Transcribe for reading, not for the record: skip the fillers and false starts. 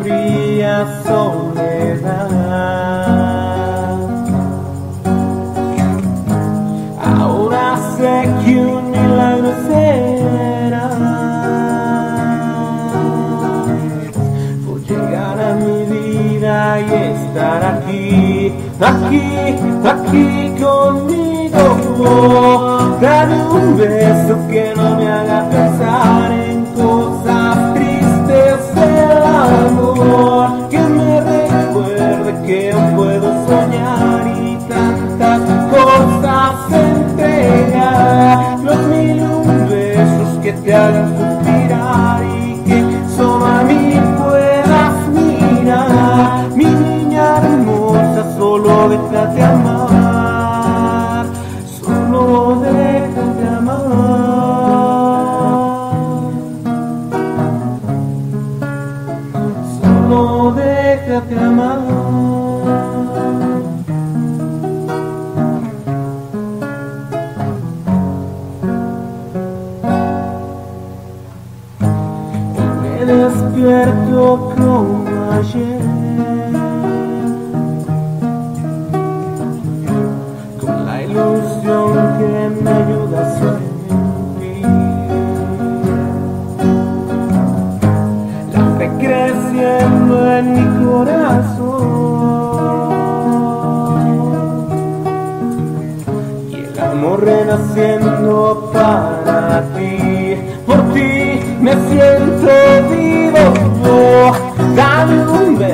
fría soledad. Ahora sé que un milagro será por llegar a mi vida y estar aquí, aquí conmigo. Dame un beso que no me haga pensar en cosas tristes del amor, que me recuerde que aún puedo soñar y tantas cosas entregar. Los mil y un besos que te hagan suspirar y que solo a mí puedas mirar. Mi niña hermosa, solo déjate amar, solo déjate amar, solo déjate amar. Me despierto como ayer, con la ilusión que me ayuda a sentir la fe creciendo en mi corazón y el amor renaciendo para ti. Por ti me siento vivo. Dame un beso